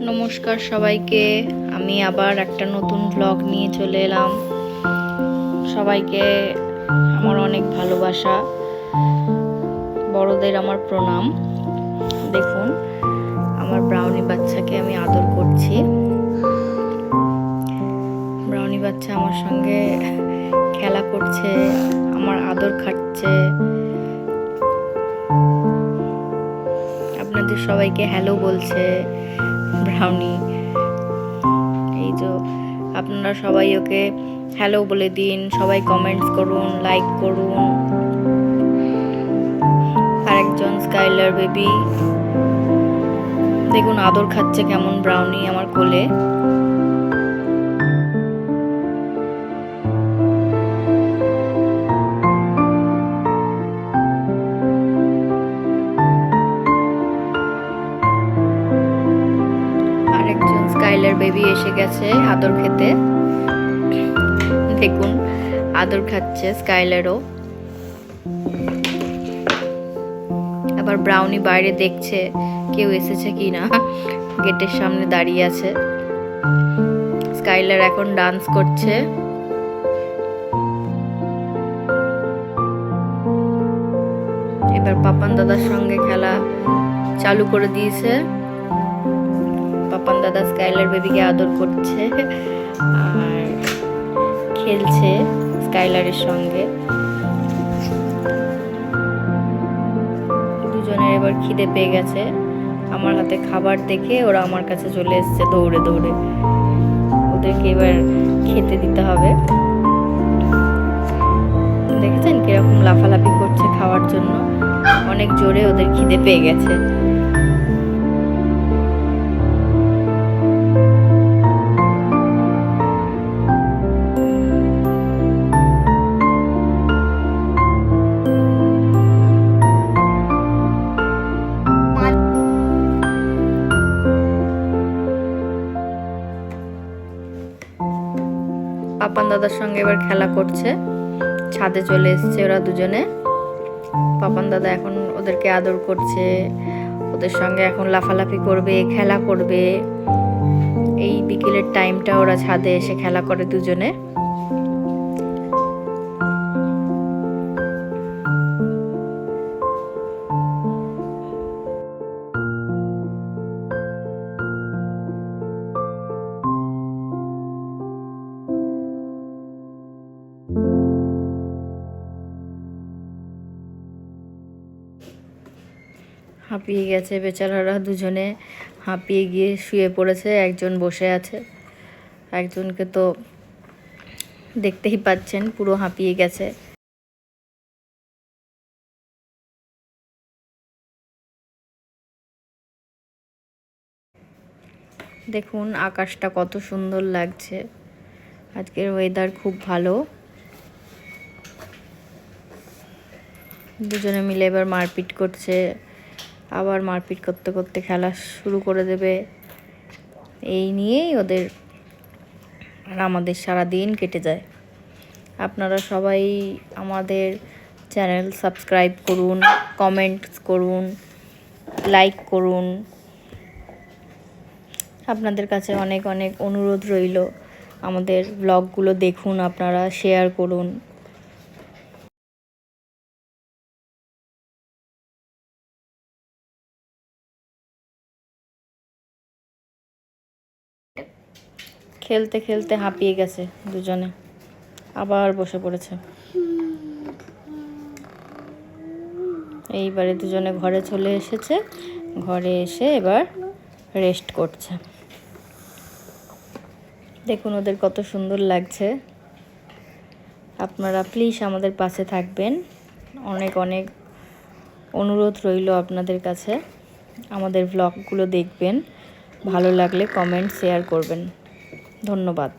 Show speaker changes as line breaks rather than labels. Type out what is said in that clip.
নমস্কার সবাইকে, আমি আবার একটা নতুন ব্লগ নিয়ে চলে এলাম। সবাইকে আমার অনেক ভালোবাসা, বড়দের আমার প্রণাম। দেখুন, আমার ব্রাউনি বাচ্চাকে আমি আদর করছি। ব্রাউনি বাচ্চা আমার সঙ্গে খেলা করছে, আমার আদর খাচ্ছে। আপনাদের সবাইকে হ্যালো বলছে ব্রাউনি। এই যে আপনারা সবাই ওকে হ্যালো বলে দিন, সবাই কমেন্টস করুন, লাইক করুন। আরেকজন স্কাইলার বেবি, দেখুন আদর খাচ্ছে কেমন ব্রাউনি আমার কোলে। আরেকজন স্কাইলার বেবি এসে গেছে আদর খেতে। দেখুন আদর খাচ্ছে স্কাইলারও। আবার ব্রাউনি বাইরে দেখছে কেউ এসেছে কিনা, গেটের সামনে দাঁড়িয়ে আছে। স্কাইলার এখন ডান্স করছে। এবার পাপান দাদার সঙ্গে খেলা চালু করে দিয়েছে। পাপান দাদা স্কাইলার বেবিকে আদর করছে আর খেলছে স্কাইলারের সঙ্গে। দুজনের এবার খিদে পেয়ে গেছে। আমার হাতে খাবার দেখে ওরা আমার কাছে চলে এসেছে দৌড়ে দৌড়ে। ওদেরকে এবার খেতে দিতে হবে। দেখেছেন কিরকম লাফালাফি করছে খাওয়ার জন্য, অনেক জোরে ওদের খিদে পেয়ে গেছে। পাপান দাদার সঙ্গে এবার খেলা করছে। ছাদে চলে এসেছে ওরা দুজনে। পাপান দাদা এখন ওদেরকে আদর করছে, ওদের সঙ্গে এখন লাফালাফি করবে, খেলা করবে। এই বিকেলের টাইমটা ওরা ছাদে এসে খেলা করে দুজনে। হাঁপিয়ে গেছে বেচারারা দুজনে, হাঁপিয়ে গিয়ে শুয়ে পড়েছে। একজন বসে আছে, একজনকে তো দেখতেই পাচ্ছেন পুরো হাঁপিয়ে গেছে। দেখুন আকাশটা কত সুন্দর লাগছে, আজকের ওয়েদার খুব ভালো। দুজনে মিলে এবার মারপিট করছে, আবার মারপিট করতে করতে খেলা শুরু করে দেবে। এই নিয়েই ওদের আর আমাদের সারা দিন কেটে যায়। আপনারা সবাই আমাদের চ্যানেল সাবস্ক্রাইব করুন, কমেন্টস করুন, লাইক করুন। আপনাদের কাছে অনেক অনেক অনুরোধ রইল, আমাদের ব্লগগুলো দেখুন, আপনারা শেয়ার করুন। খেলতে খেলতে হাঁপিয়ে গেছে দুজনে, আবার বসে পড়েছে। এইবারে দুজনে ঘরে চলে এসেছে, ঘরে এসে এবার রেস্ট করছে। দেখুন ওদের কত সুন্দর লাগছে। আপনারা প্লিজ আমাদের পাশে থাকবেন, অনেক অনেক অনুরোধ রইল আপনাদের কাছে। আমাদের ব্লগগুলো দেখবেন, ভালো লাগলে কমেন্ট শেয়ার করবেন। ধন্যবাদ।